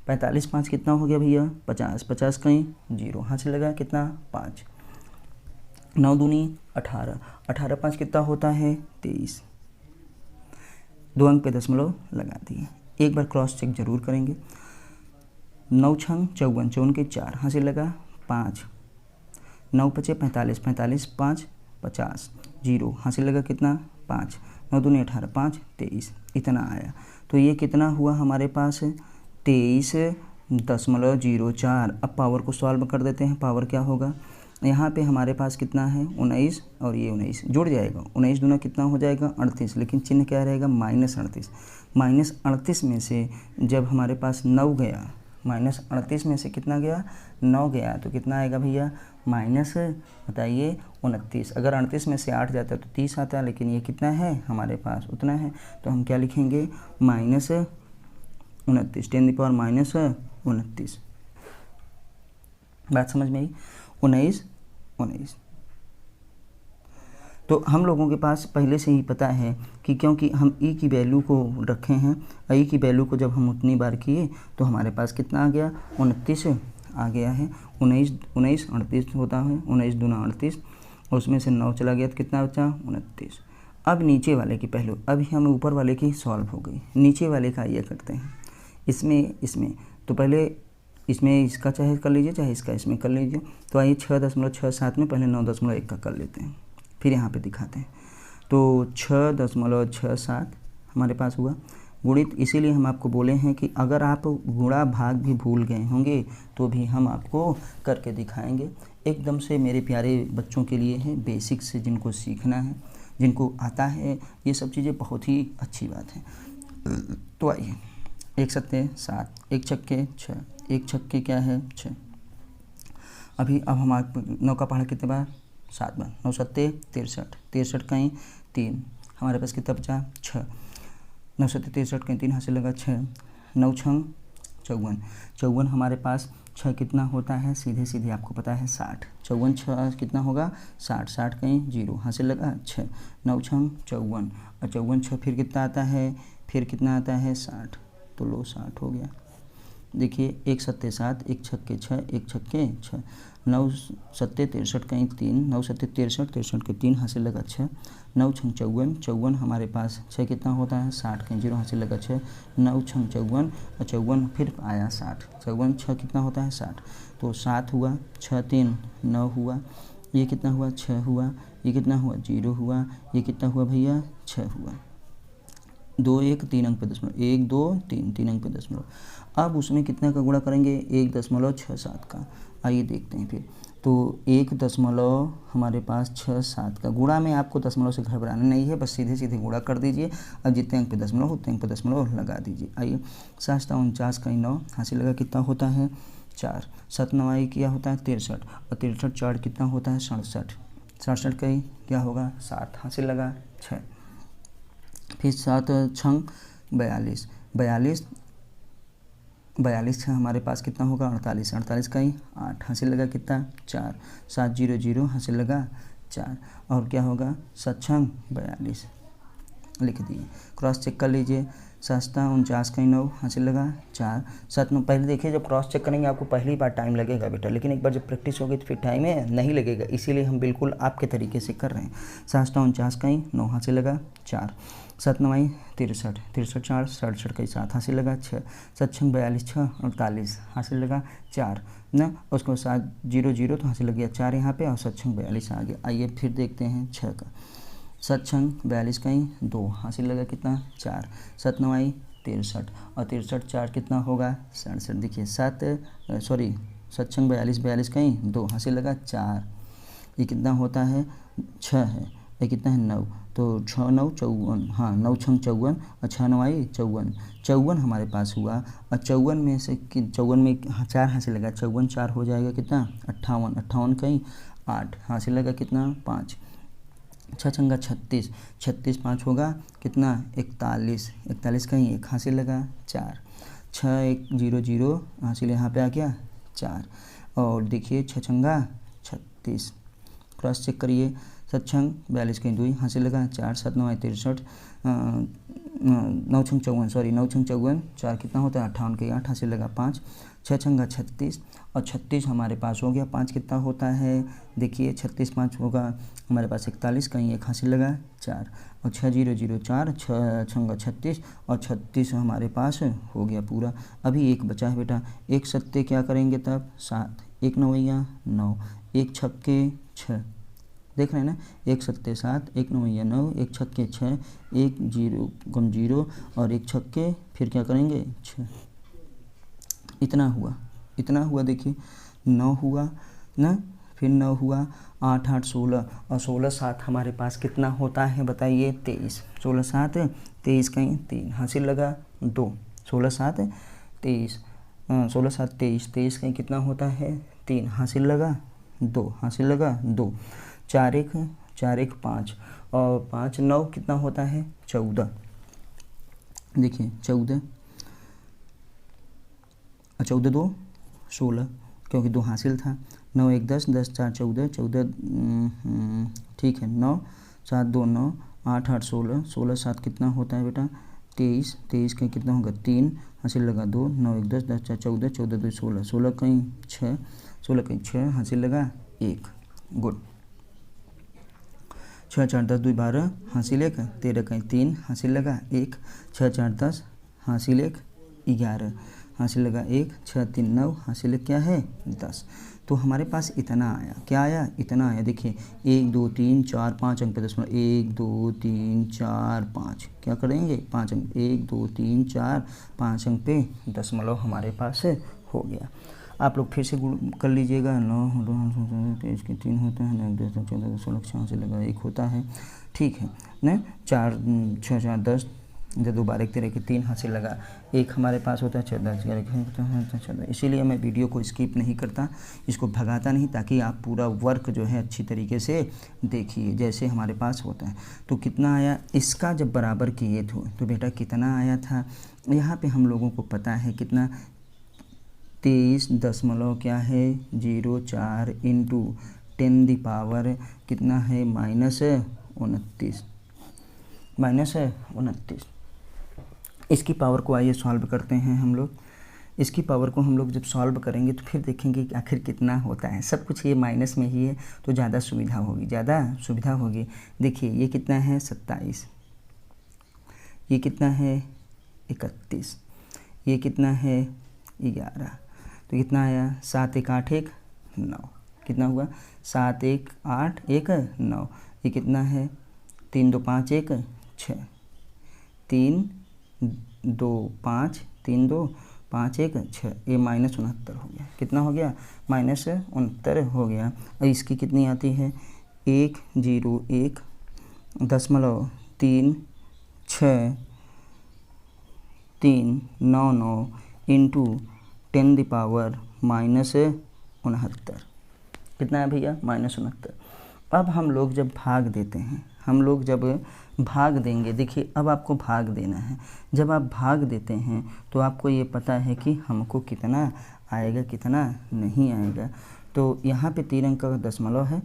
A: 45 5 कितना हो गया भैया 50 50 कहीं 0 हासिल लगा कितना 5 9 दूनी 18 18 5 कितना होता है 23। 2 अंक पे दशमलव लगा दिए। एक बार क्रॉस चेक जरूर करेंगे। 9 छंग 54 54 के 4 हासिल लगा 5 9 5 45 45 5 50 0 हासिल लगा कितना 5 9 दूनी 18 5 23 इतना आया। तो ये कितना हुआ हमारे पास 23.04। अब पावर को सॉल्व कर देते हैं। पावर क्या होगा यहाँ पे हमारे पास कितना है 19 और ये 19 जुड़ जाएगा। 19 दूना कितना हो जाएगा 38, लेकिन चिन्ह क्या रहेगा -38। -38 में से जब हमारे पास 9 गया, -38 में से कितना गया 9 गया, तो कितना आएगा भैया माइनस बताइए 29। अगर 38 में से 8 जाता है तो 30 आता है, लेकिन ये कितना है हमारे पास उतना है, तो हम क्या लिखेंगे -29 10⁻−29। बात समझ में आई 19। तो हम लोगों के पास पहले से ही पता है कि क्योंकि हम ई की वैल्यू को रखे हैं, ई की वैल्यू को जब हम उतनी बार किए तो हमारे पास कितना आ गया 29 आ गया है। 19 38 होता है 19 दूना 38, और उसमें से 9 चला गया तो कितना बचा 29। अब नीचे वाले की पहले, अभी हम ऊपर वाले की सॉल्व हो गई, नीचे वाले का ये करते हैं। इसमें तो पहले इसमें इसका चाहे कर लीजिए चाहे इसका इसमें कर लीजिए। तो आइए 6.67 में पहले 9.1 का कर लेते हैं, फिर यहाँ पे दिखाते हैं। तो 6.67 हमारे पास हुआ गुणित, इसीलिए हम आपको बोले हैं कि अगर आप गुणा भाग भी भूल गए होंगे तो भी हम आपको करके दिखाएंगे। एकदम से मेरे प्यारे बच्चों के लिए है, बेसिक से जिनको सीखना है, जिनको आता है, ये सब चीज़ें बहुत ही अच्छी बात है। तो आइए, 1 सत्ते 7, 1 छक्के 6, 1 छक्के क्या है 6। अब हमारे 9 का पहाड़ा कितने बार 7 बार, 9 सत्ते 63, 63 कहीं 3, हमारे पास कितना बचा 6, 9 सत्ते 63 कहीं 3 हाथ से लगा 6, 9 छंग 54, 54 हमारे पास 6 कितना होता है, सीधे सीधे आपको पता है 60, 54 6 कितना होगा 60, 60 कहीं 0 हाथ से लगा 6, 9 छंग 54 और 54 6 फिर कितना आता है, फिर कितना आता है 60, तो लो 60 हो गया। देखिए 1 सत्ते 7, 1 छक्के 6, 1 छक्के 6, 9 सत्ते 63 कहीं 3, 9 सत्ते 63, 63 के 3 हाथ से लगा 6, 9 छंग 54, 54 हमारे पास 6 कितना होता है 60 कहीं 0 हाथ से लगा 6, 9 छंग 54 और 54 फिर आया 60, 54 6 कितना होता है 60, तो 7 हुआ, 6 3 9 हुआ, ये कितना हुआ 6 हुआ, ये कितना हुआ 0 हुआ, ये कितना हुआ भैया 6 हुआ। 2 1 3 अंक पे दशमलव, 1 2 3 3 अंक पे दशमलव। अब उसमें कितना का गुणा करेंगे 1.67 का। आइए देखते हैं फिर। तो 1 दशमलव हमारे पास 6 7 का गुणा में आपको दशमलव से घबराना नहीं है, बस सीधे सीधे गुणा कर दीजिए। अब जितने अंक पे दशमलव उतने अंक पे दशमलव लगा दीजिए। आइए 7 49 का 9 हासिल लगा कितना होता है 4, 7 9 क्या होता है 63 और 63 4 कितना होता है 67, 67 का क्या होगा 7 हासिल लगा 6, फिर 7 छंग 42, 42 छः हमारे पास कितना होगा 48, 48 का ही 8 हासिल लगा कितना 4, 7 0 0 हासिल लगा 4 और क्या होगा 7 छंग 42 लिख दिए। क्रॉस चेक कर लीजिए। 7 49 का 9 हासिल लगा 4, 7 9 पहले देखिए जब क्रॉस चेक करेंगे आपको पहली बार टाइम लगेगा बेटा, लेकिन एक बार जब प्रैक्टिस होगी तो फिर टाइम नहीं लगेगा, इसीलिए हम बिल्कुल आपके तरीके से कर रहे हैं। 7 49 का 9 हासिल लगा 4, 7 9 63, 63 4 67 का 7 हासिल लगा 6, 7 छंग 42 6 48 हासिल लगा 4 ना, उसको 7 0 0 तो हासिल लग गया 4 यहाँ पे और 7 छंग 42 आ गया। आइए फिर देखते हैं 6 का। 7 छंग 42 का 2 हासिल लगा कितना 4, 7 9 63 और 63 4 कितना होगा 67। देखिए 7 छंग 42 42 का 2 हासिल लगा 4, ये कितना होता है 6 है, ये कितना है 9, तो 6 9 54, हाँ 9 छंग 54 और 6 9 54, 54 हमारे पास हुआ और 54 में से 54 में 4 हासिल लगा, 54 4 हो जाएगा कितना 58, 58 का 8 हासिल लगा कितना 5, 6 छंगा 36, 36 5 होगा कितना 41, 41 का 1 हासिल लगा 4, 6 1 0 0 हासिल यहाँ पे आ गया 4 और देखिए 6 छंगा 36, क्रॉस चेक करिए। 7 छंग 42 का 2 हासिल लगा 4, 7 9 63, 9 छंग 54 9 छंग 54 4 कितना होता है 58 का 8 हासिल लगा 5, 6 छंगा 36 और 36 हमारे पास हो गया 5 कितना होता है, देखिए 36 5 होगा हमारे पास 41 का 1 हासिल लगा 4 और 6 0 0 4 6 छंगा 36 और 36 हमारे पास हो गया पूरा। अभी एक बचा है बेटा, 1 सत्ते क्या करेंगे तब 7, 1 9 9, 1 छक्के 6, देख रहे हैं ना 1 सत्ते 7, 1 9 9, 1 छक्के 6, 1 0 गुम 0 और 1 छक्के फिर क्या करेंगे 6, इतना हुआ देखिए 9 हुआ ना, फिर 9 हुआ 8 8 16 और 16 7 हमारे पास कितना होता है बताइए 23, 16 7 23 का 3 हासिल लगा 2, 16 7 23, 16 7 23, 23 का कितना होता है 3 हासिल लगा 2, हासिल लगा 2, 4 1 5 और 5 9 कितना होता है 14, देखिए 14 2 16 क्योंकि 2 हासिल था, 9 1 10 10 4 14 14 ठीक है 9 7 2 9 8 8 16 16 7 कितना होता है बेटा 23, 23 का कितना होगा 3 हासिल लगा 2, 9 1 10 10 4 14 14 2 16 16 कहीं 6, 16 कहीं 6 हासिल लगा 1, गुड। 6 4 10 2 12 हासिल 1, 13 कहीं 3 हासिल लगा 1, 6 4 10 हासिल 1 11 हासिल लगा 1, 6 3 9 हासिल क्या है 10। तो हमारे पास इतना आया, क्या आया इतना आया। देखिए 1 2 3 4 5 अंक पे दशमलव, 1 2 3 4 5 क्या करेंगे 5 अंक, 1 2 3 4 5 अंक पे दशमलव हमारे पास हो गया। आप लोग फिर से कर लीजिएगा। 9 23 के 3 होता है, 9 10 14 16 से लगा 1 होता है, ठीक है ना। 4 6 4 10, जब 2 12 13 के 3 हासिल लगा, 1 हमारे पास होता है 14 14। इसीलिए मैं वीडियो को स्किप नहीं करता, इसको भगाता नहीं, ताकि आप पूरा वर्क जो है अच्छी तरीके से देखिए जैसे हमारे पास होता है। तो कितना आया, इसका जब बराबर किए थे तो बेटा कितना आया था, यहाँ पे हम लोगों को पता है कितना, 23 दशमलव क्या है 04 इंटू 10 दी पावर कितना है -29, -29। इसकी पावर को आइए सॉल्व करते हैं हम लोग। इसकी पावर को हम लोग जब सॉल्व करेंगे तो फिर देखेंगे कि आखिर कितना होता है। सब कुछ ये माइनस में ही है तो ज़्यादा सुविधा होगी, देखिए ये कितना है 27, ये कितना है 31, ये कितना है 11, तो कितना आया 7 1 8 1 9, कितना हुआ 7 1 8 1 9, ये कितना है 3 2 5 1 6, 3 2 5 3 2 5 1 6, ये -69 हो गया। कितना हो गया -69 हो गया। और इसकी कितनी आती है 101.3699 इंटू 10 दी पावर -69, कितना है भैया -69। अब हम लोग जब भाग देते हैं, हम लोग जब भाग देंगे, देखिए अब आपको भाग देना है। जब आप भाग देते हैं तो आपको ये पता है कि हमको कितना आएगा कितना नहीं आएगा। तो यहाँ पे 3 अंक का दशमलव है,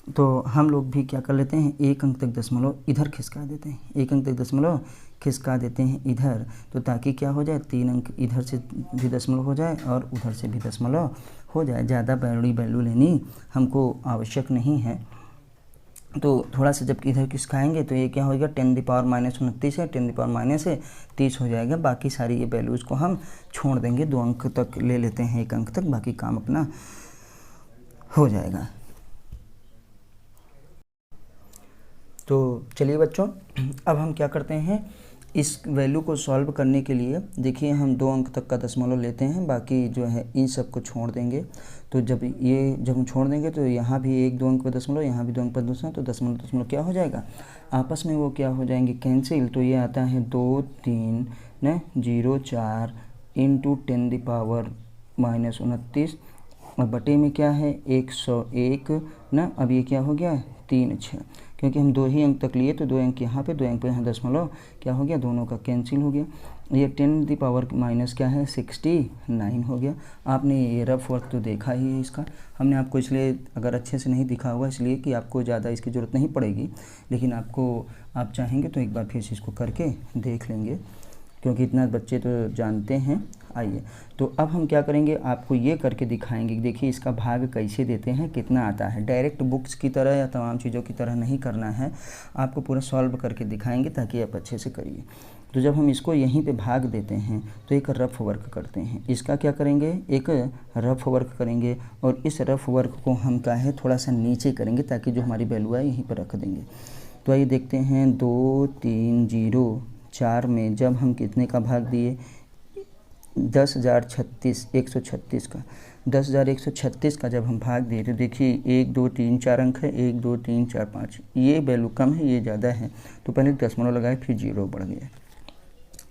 A: तो हम लोग भी क्या कर लेते हैं 1 अंक तक दशमलव इधर खिसका देते हैं, 1 अंक तक दशमलव खिसका देते हैं इधर, तो ताकि क्या हो जाए 3 अंक इधर से भी दशमलव हो जाए और उधर से भी दशमलव हो जाए। ज़्यादा बड़ी वैल्यू लेनी हमको आवश्यक नहीं है। तो थोड़ा सा जब इधर खिसकाएंगे तो ये क्या होगा 10 दी पावर -29 है, 10 दी पावर -30 हो जाएगा। बाकी सारी ये वैल्यूज़ को हम छोड़ देंगे, 2 अंक तक ले लेते हैं, 1 अंक तक, बाकी काम अपना हो जाएगा। तो चलिए बच्चों, अब हम क्या करते हैं, इस वैल्यू को सॉल्व करने के लिए देखिए हम 2 अंक तक का दशमलव लेते हैं, बाकी जो है इन सब को छोड़ देंगे। तो जब हम छोड़ देंगे तो यहाँ भी 1 2 अंक पर दशमलव, यहाँ भी 2 अंक पर दशमलव, तो दशमलव क्या हो जाएगा आपस में वो क्या हो जाएंगे कैंसिल। तो ये आता है 2 3 04 इंटू 10 दी पावर -29 और बटे में क्या है 101 ना। अब ये क्या हो गया 3 6, क्योंकि हम 2 ही अंक तक लिए तो 2 अंक यहाँ पे 2 अंक पे यहाँ दशमलव क्या हो गया, दोनों का कैंसिल हो गया। ये 10 दी पावर माइनस क्या है 69 हो गया। आपने ये रफ वर्क तो देखा ही है इसका, हमने आपको इसलिए अगर अच्छे से नहीं दिखा हुआ इसलिए कि आपको ज़्यादा इसकी ज़रूरत नहीं पड़ेगी, लेकिन आप चाहेंगे तो एक बार फिर से इसको करके देख लेंगे, क्योंकि इतना बच्चे तो जानते हैं। आइए तो अब हम क्या करेंगे, आपको ये करके दिखाएंगे। देखिए इसका भाग कैसे देते हैं, कितना आता है। डायरेक्ट बुक्स की तरह या तमाम चीज़ों की तरह नहीं करना है, आपको पूरा सॉल्व करके दिखाएंगे ताकि आप अच्छे से करिए। तो जब हम इसको यहीं पे भाग देते हैं तो एक रफ वर्क करते हैं। इसका क्या करेंगे, एक रफ वर्क करेंगे और इस रफ वर्क को हम क्या है थोड़ा सा नीचे करेंगे ताकि जो हमारी वैल्यू है यहीं पर रख देंगे। तो आइए देखते हैं 2 3 0 4 में जब हम कितने का भाग दिए 136 का 10,136 का जब हम भाग दिए तो देखिए 1 2 3 4 अंक है, 1 2 3 4 5, ये वैल्यू कम है ये ज़्यादा है, तो पहले दशमलव लगाए फिर 0 बढ़ गया।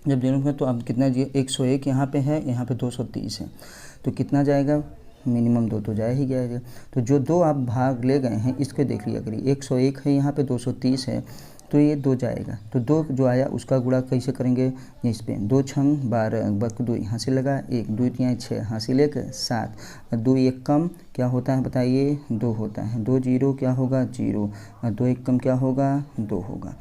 A: जब 0 हुआ तो अब कितना 101 यहाँ पे है, यहाँ पे 230 है, तो कितना जाएगा मिनिमम 2 तो जाए ही जाएगा। तो जो 2 आप भाग ले गए हैं इसके देख लिया करिए, 101 है यहाँ पे 230 है, तो ये 2 जाएगा। तो 2 जो आया उसका गुणा कैसे करेंगे, इस पे 2 छंग 12 बक 2 यहाँ से लगा 1 2 3 6 यहाँ से लेकर 7, 2 1 कम क्या होता है बताइए 2 होता है, 2 0 क्या होगा 0 और 2 1 कम क्या होगा 2 होगा।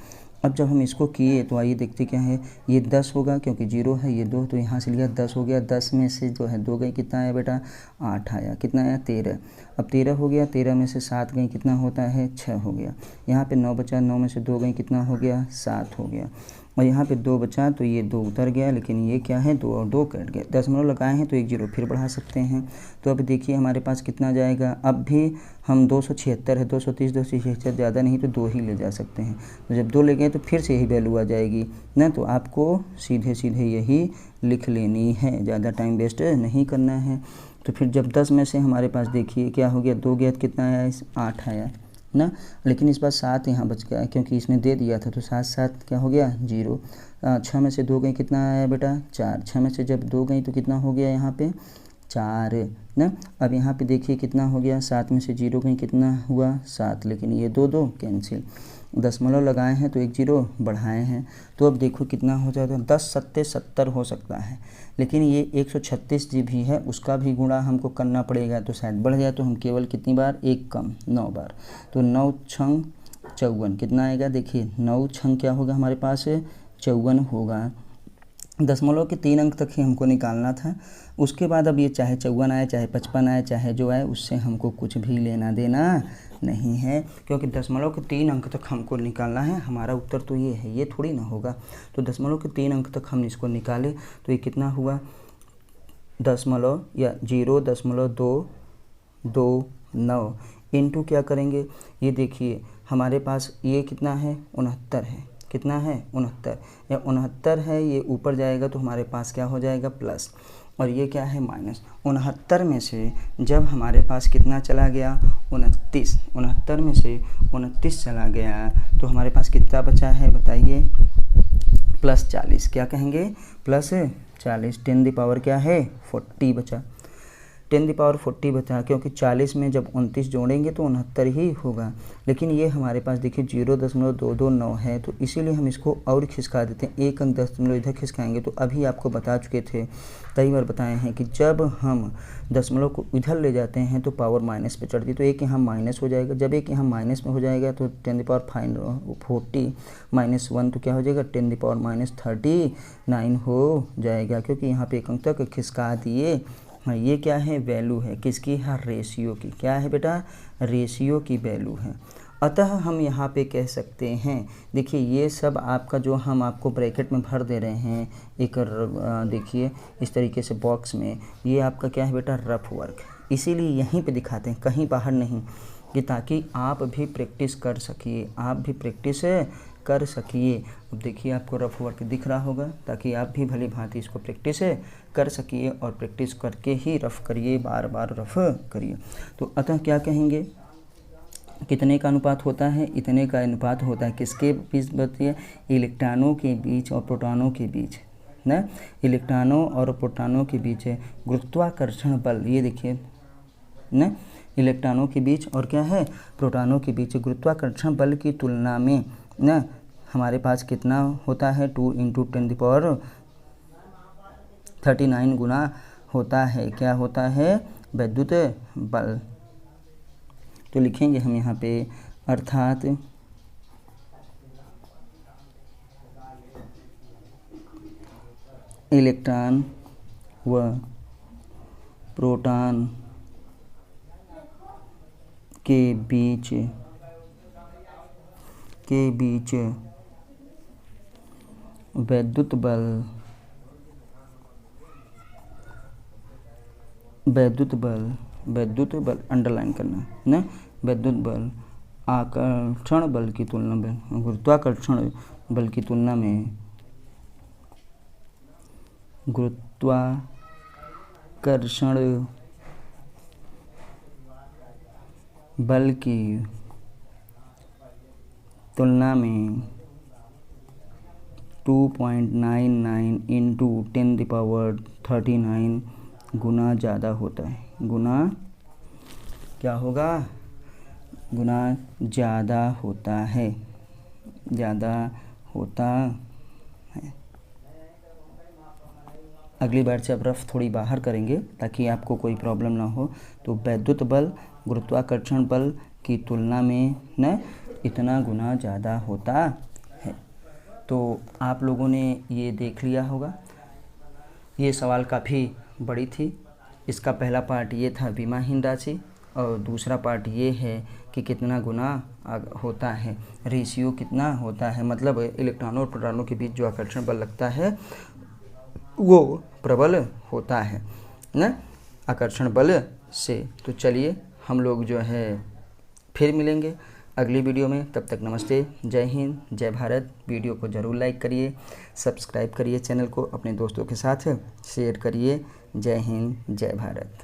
A: अब जब हम इसको किए तो आइए देखते क्या है, ये 10 होगा क्योंकि 0 है, ये 2 तो यहाँ से लिया 10 हो गया। 10 में से जो है 2 गई कितना आया बेटा 8 आया, कितना आया 13। अब 13 हो गया, 13 में से 7 गई कितना होता है 6 हो गया। यहाँ पे 9 बचा, 9 में से 2 गई कितना हो गया 7 हो गया। और यहाँ पे 2 बचा तो ये 2 उतर गया, लेकिन ये क्या है 2 और 2 कट गया। दशमलव लगाए हैं तो 1 0 फिर बढ़ा सकते हैं। तो अब देखिए हमारे पास कितना जाएगा, अब भी हम 276 है, 230 276 ज़्यादा नहीं तो 2 ही ले जा सकते हैं। तो जब 2 ले गए तो फिर से यही वैल्यू आ जाएगी ना, तो आपको सीधे सीधे यही लिख लेनी है, ज़्यादा टाइम वेस्ट नहीं करना है। तो फिर जब 10 में से हमारे पास देखिए क्या हो गया, 2 गया तो कितना आया, 8 आया ना, लेकिन इस बार 7 यहाँ बच गया क्योंकि इसने दे दिया था, तो 7 7 क्या हो गया 0। 6 में से 2 गई कितना आया बेटा 4, 6 में से जब 2 गई तो कितना हो गया यहाँ पे 4 ना। अब यहाँ पे देखिए कितना हो गया, 7 में से 0 गई कितना हुआ 7, लेकिन ये 2 2 कैंसिल, दशमलव लगाए हैं तो 1 0 बढ़ाए हैं, तो अब देखो कितना हो जाता है, 10 सत्ते 70 हो सकता है, लेकिन ये 136 जी भी है, उसका भी गुणा हमको करना पड़ेगा, तो शायद बढ़ जाए, तो हम केवल कितनी बार, 1 कम 9 बार, तो 9 छंग 54 कितना आएगा, देखिए 9 छंग क्या होगा हमारे पास 54 होगा। दशमलव के 3 अंक तक ही हमको निकालना था, उसके बाद अब ये चाहे 54 आए चाहे 55 आए चाहे जो आए उससे हमको कुछ भी लेना देना नहीं है, क्योंकि दशमलव के 3 अंक तक हमको निकालना है, हमारा उत्तर तो ये है, ये थोड़ी ना होगा। तो दशमलव के 3 अंक तक हम इसको निकाले तो ये कितना हुआ, दशमलव या 0.229 इंटू क्या करेंगे, ये देखिए हमारे पास ये कितना है 69 है, कितना है 69 या 69 है, ये ऊपर जाएगा तो हमारे पास क्या हो जाएगा प्लस, और ये क्या है माइनस। 69 में से जब हमारे पास कितना चला गया 29, 69 में से 29 चला गया तो हमारे पास कितना बचा है बताइए, प्लस 40, क्या कहेंगे प्लस 40, 10 की पावर क्या है 40 बचा, 10 की पावर 40 बचा, क्योंकि 40 में जब 29 जोड़ेंगे तो 69 ही होगा, लेकिन ये हमारे पास देखिए 0.229 है, तो इसीलिए हम इसको और खिसका देते हैं, 1 अंक दशमलव इधर खिसकाएंगे। तो अभी आपको बता चुके थे, कई बार बताए हैं कि जब हम दशमलव को इधर ले जाते हैं तो पावर माइनस पे चढ़ती है, तो एक यहाँ माइनस हो जाएगा, जब एक यहाँ माइनस में हो जाएगा तो 10 की पावर 40 माइनस 1 तो क्या हो जाएगा 10 की पावर माइनस 39 हो जाएगा, क्योंकि यहाँ पे एक अंक तक खिसका दिए। हाँ, ये क्या है वैल्यू है किसकी, हाँ रेशियो की, क्या है बेटा रेशियो की वैल्यू है। अतः हम यहाँ पे कह सकते हैं, देखिए ये सब आपका जो हम आपको ब्रैकेट में भर दे रहे हैं एक देखिए इस तरीके से बॉक्स में, ये आपका क्या है बेटा रफ वर्क, इसीलिए यहीं पे दिखाते हैं कहीं बाहर नहीं, कि ताकि आप भी प्रैक्टिस कर सकिए, आप भी प्रैक्टिस कर सकिए। अब देखिए आपको रफ वर्क दिख रहा होगा, ताकि आप भी भली भांति इसको प्रैक्टिस कर सकिए, और प्रैक्टिस करके ही रफ करिए, बार बार रफ करिए। तो अतः क्या कहेंगे, कितने का अनुपात होता है, इतने का अनुपात होता है किसके बीच बताइए, इलेक्ट्रॉनों के बीच और प्रोटॉनों के बीच ना, इलेक्ट्रॉनों और प्रोटॉनों के बीच है गुरुत्वाकर्षण बल, ये देखिए ना, इलेक्ट्रॉनों के बीच और क्या है प्रोटॉनों के बीच गुरुत्वाकर्षण बल की तुलना में ना हमारे पास कितना होता है 2 × 10⁻39 गुना होता है, क्या होता है वैद्युत बल। तो लिखेंगे हम यहाँ पे, अर्थात इलेक्ट्रॉन व प्रोटॉन के बीच वैद्युत बल अंडरलाइन करना ना, वैद्युत बल आकर्षण बल की तुलना में, गुरुत्वाकर्षण बल की तुलना में गुरुत्वाकर्षण बल की तुलना में 2.99 × 10⁻39 गुना ज़्यादा होता है, गुना क्या होगा, गुना ज़्यादा होता है, ज़्यादा होता है। अगली बार से अब रफ थोड़ी बाहर करेंगे ताकि आपको कोई प्रॉब्लम ना हो। तो वैद्युत बल गुरुत्वाकर्षण बल की तुलना में न इतना गुना ज़्यादा होता है। तो आप लोगों ने ये देख लिया होगा, ये सवाल काफ़ी बड़ी थी। इसका पहला पार्ट ये था विमाहीन राशि, और दूसरा पार्ट ये है कि कितना गुना होता है, रेशियो कितना होता है, मतलब इलेक्ट्रॉनों और प्रोटॉनों के बीच जो आकर्षण बल लगता है वो प्रबल होता है ना आकर्षण बल से। तो चलिए हम लोग जो है फिर मिलेंगे अगली वीडियो में। तब तक नमस्ते, जय हिंद, जय भारत। वीडियो को ज़रूर लाइक करिए, सब्सक्राइब करिए, चैनल को अपने दोस्तों के साथ शेयर करिए। जय हिंद, जय भारत।